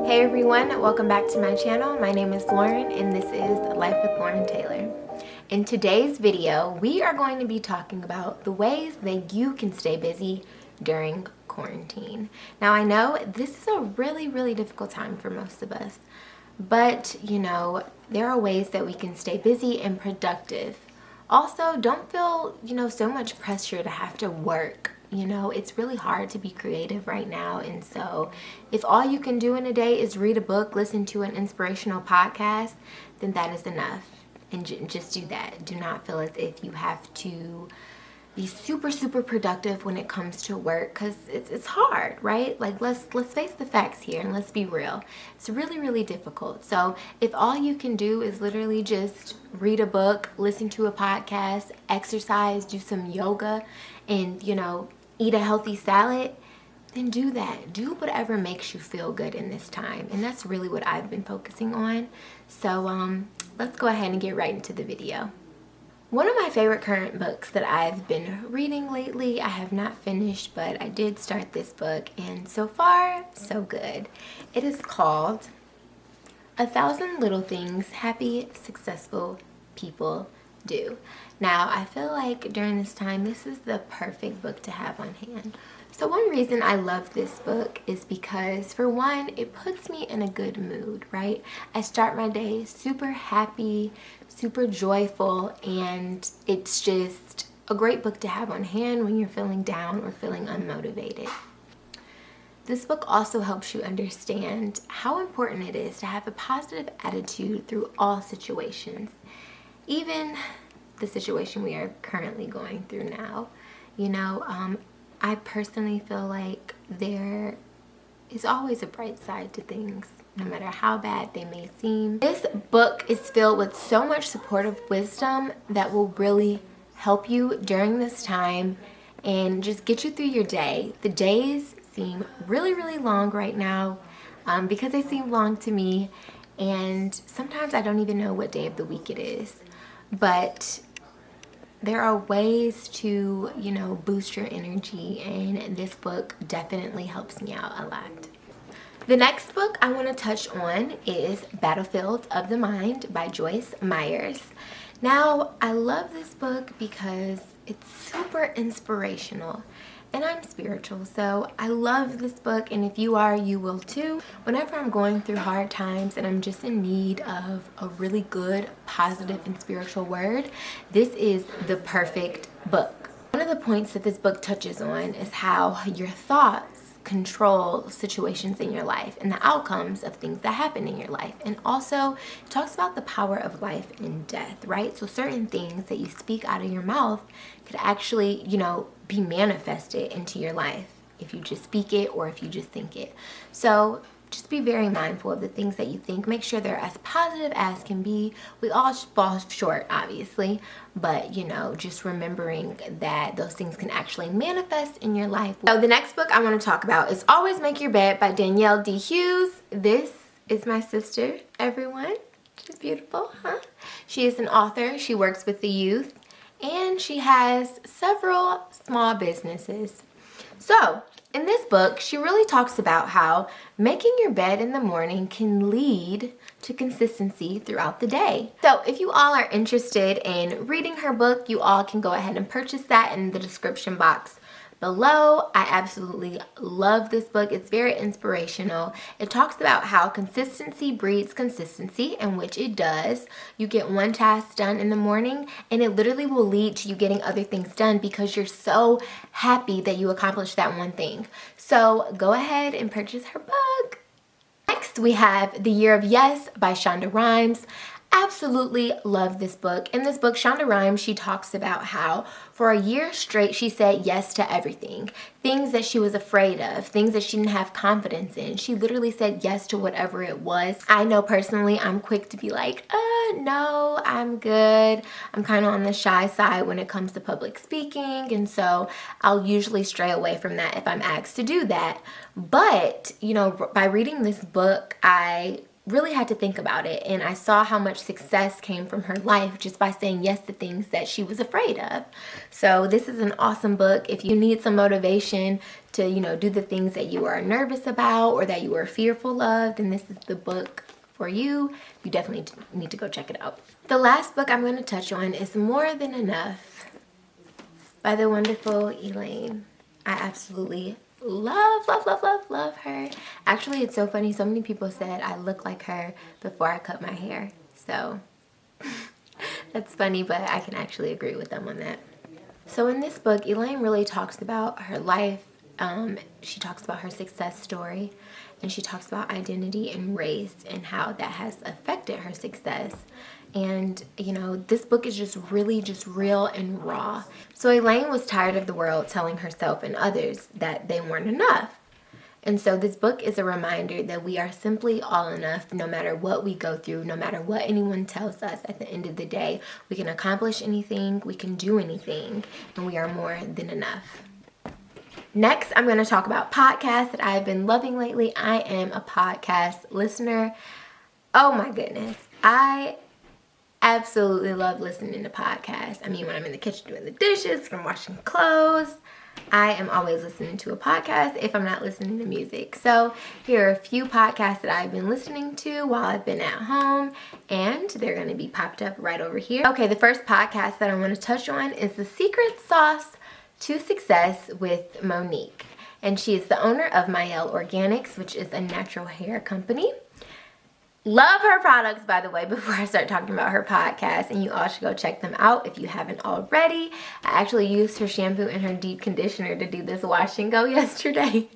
Hey everyone, welcome back to my channel. My name is Lauren and this is Life with Lauren Taylor. In today's video, we are going to be talking about the ways that you can stay busy during quarantine. Now I know this is a really difficult time for most of us, but there are ways that we can stay busy and productive. Also, don't feel, so much pressure to have to work. It's really hard to be creative right now. And so if all you can do in a day is read a book, listen to an inspirational podcast, then that is enough. And just do that. Do not feel as if you have to be super productive when it comes to work, because it's hard, right? Like let's face the facts here and let's be real. It's really difficult. So if all you can do is literally just read a book, listen to a podcast, exercise, do some yoga, and eat a healthy salad, then do that. Do whatever makes you feel good in this time. And that's really what I've been focusing on. So let's go ahead and get right into the video. One of my favorite current books that I've been reading lately, I have not finished, but I did start this book, and so far, so good. It is called 1,000 Little Things Happy, Successful People Do. Now, I feel like during this time, this is the perfect book to have on hand. So one reason I love this book is because, for one, it puts me in a good mood, right? I start my day super happy, super joyful, and it's just a great book to have on hand when you're feeling down or feeling unmotivated. This book also helps you understand how important it is to have a positive attitude through all situations, even the situation we are currently going through now. I personally feel like there is always a bright side to things, no matter how bad they may seem. This book is filled with so much supportive wisdom that will really help you during this time and just get you through your day. The days seem really long right now because they seem long to me, and sometimes I don't even know what day of the week it is. But there are ways to, boost your energy, and this book definitely helps me out a lot. The next book I want to touch on is Battlefield of the Mind by Joyce Myers. Now, I love this book because it's super inspirational, and I'm spiritual, so I love this book, and if you are, you will too. Whenever I'm going through hard times and I'm just in need of a really good, positive, and spiritual word, this is the perfect book. One of the points that this book touches on is how your thoughts control situations in your life and the outcomes of things that happen in your life. And also it talks about the power of life and death, right? So certain things that you speak out of your mouth could actually, be manifested into your life if you just speak it or if you just think it. So just be very mindful of the things that you think. Make sure they're as positive as can be. We all fall short, obviously, but just remembering that those things can actually manifest in your life. So the next book I want to talk about is Always Make Your Bed by Danielle D. Hughes. This is my sister, everyone. She's beautiful, huh? She is an author. She works with the youth, and she has several small businesses. So in this book, she really talks about how making your bed in the morning can lead to consistency throughout the day. So if you all are interested in reading her book, you all can go ahead and purchase that in the description box below. I absolutely love this book. It's very inspirational. It talks about how consistency breeds consistency, and which it does. You get one task done in the morning, and it literally will lead to you getting other things done because you're so happy that you accomplished that one thing. So go ahead and purchase her book. Next, we have The Year of Yes by Shonda Rhimes. Absolutely love this book. In this book, Shonda Rhimes, she talks about how for a year straight she said yes to everything. Things that she was afraid of, things that she didn't have confidence in. She literally said yes to whatever it was. I know personally I'm quick to be like, no, I'm good. I'm kind of on the shy side when it comes to public speaking, and so I'll usually stray away from that if I'm asked to do that. But, by reading this book, I really had to think about it, and I saw how much success came from her life just by saying yes to things that she was afraid of. So this is an awesome book. If you need some motivation to, you know, do the things that you are nervous about or that you are fearful of, then this is the book for you. You definitely need to go check it out. The last book I'm going to touch on is More Than Enough by the wonderful Elaine. I absolutely love her. Actually, it's so funny. So many people said I look like her before I cut my hair. So that's funny, but I can actually agree with them on that. So in this book, Elaine really talks about her life. She talks about her success story, and she talks about identity and race and how that has affected her success. And, you know, this book is just really just real and raw. So Elaine was tired of the world telling herself and others that they weren't enough. And so this book is a reminder that we are simply all enough no matter what we go through, no matter what anyone tells us. At the end of the day, we can accomplish anything, we can do anything, and we are more than enough. Next, I'm going to talk about podcasts that I've been loving lately. I am a podcast listener. Oh my goodness. I absolutely love listening to podcasts. I mean, when I'm in the kitchen doing the dishes, when I'm washing clothes, I am always listening to a podcast if I'm not listening to music. So here are a few podcasts that I've been listening to while I've been at home, and they're going to be popped up right over here. Okay, the first podcast that I want to touch on is The Secret Sauce to Success with Monique. And she is the owner of Mielle Organics, which is a natural hair company. Love her products, by the way, before I start talking about her podcast, and you all should go check them out if you haven't already. I actually used her shampoo and her deep conditioner to do this wash and go yesterday.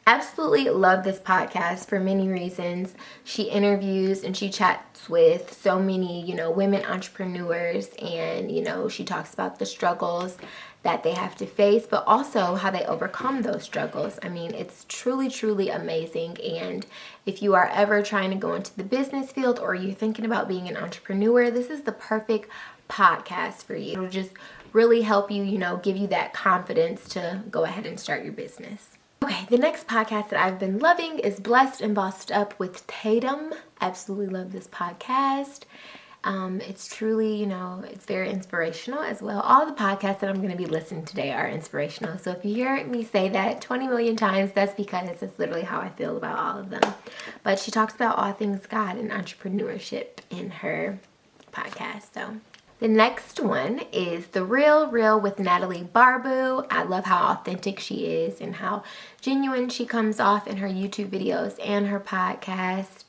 Absolutely love this podcast for many reasons. She interviews and she chats with so many, you know, women entrepreneurs, and, you know, she talks about the struggles that they have to face, but also how they overcome those struggles. I mean, it's truly amazing. And if you are ever trying to go into the business field or you're thinking about being an entrepreneur, this is the perfect podcast for you. It'll just really help you, you know, give you that confidence to go ahead and start your business. Okay, the next podcast that I've been loving is Blessed and Bossed Up with Tatum. Absolutely love this podcast. It's truly, you know, it's very inspirational as well. All the podcasts that I'm going to be listening to today are inspirational. So if you hear me say that 20 million times, that's because it's literally how I feel about all of them. But she talks about all things God and entrepreneurship in her podcast. So the next one is The Real Real with Natalie Barbu. I love how authentic she is and how genuine she comes off in her YouTube videos and her podcast.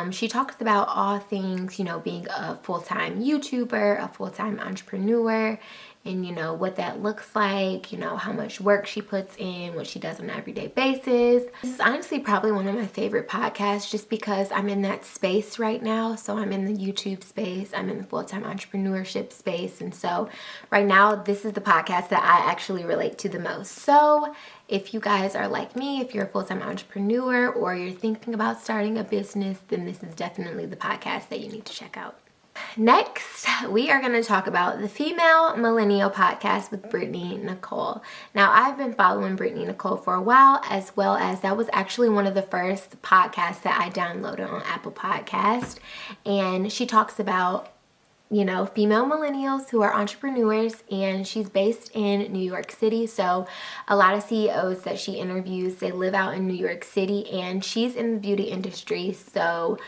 She talks about all things, you know, being a full-time YouTuber, a full-time entrepreneur, and, you know, what that looks like, you know, how much work she puts in, what she does on an everyday basis. This is honestly probably one of my favorite podcasts just because I'm in that space right now. So I'm in the YouTube space, I'm in the full-time entrepreneurship space. And so right now, this is the podcast that I actually relate to the most. So if you guys are like me, if you're a full-time entrepreneur or you're thinking about starting a business, then this is definitely the podcast that you need to check out. Next, we are going to talk about the Female Millennial Podcast with Brittany Nicole. Now, I've been following Brittany Nicole for a while, as well as that was actually one of the first podcasts that I downloaded on Apple Podcast. And she talks about, you know, female millennials who are entrepreneurs, and she's based in New York City. So a lot of CEOs that she interviews, they live out in New York City, and she's in the beauty industry. So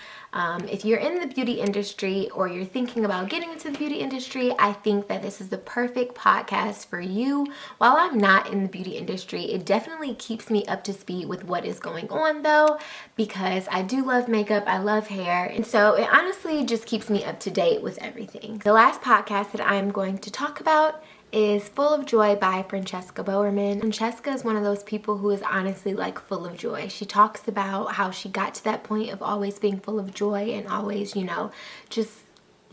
if you're in the beauty industry or you're thinking about getting into the beauty industry, I think that this is the perfect podcast for you. While I'm not in the beauty industry, it definitely keeps me up to speed with what is going on though, because I do love makeup, I love hair, and so it honestly just keeps me up to date with everything. The last podcast that I'm going to talk about is Full of Joy by Francesca Bowerman. Francesca is one of those people who is honestly like full of joy. She talks about how she got to that point of always being full of joy and always, you know, just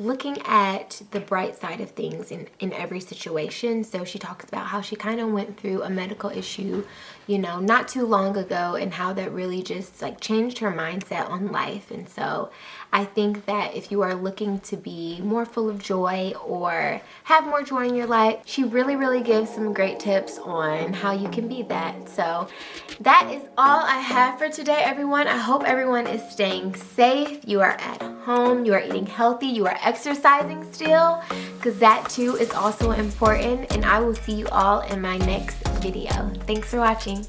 looking at the bright side of things in every situation. So she talks about how she kind of went through a medical issue, you know, not too long ago, and how that really just like changed her mindset on life. And so I think that if you are looking to be more full of joy or have more joy in your life, she really gives some great tips on how you can be that. So that is all I have for today, everyone. I hope everyone is staying safe. You are at home, you are eating healthy, you are exercising still, because that too is also important. And I will see you all in my next video. Thanks for watching.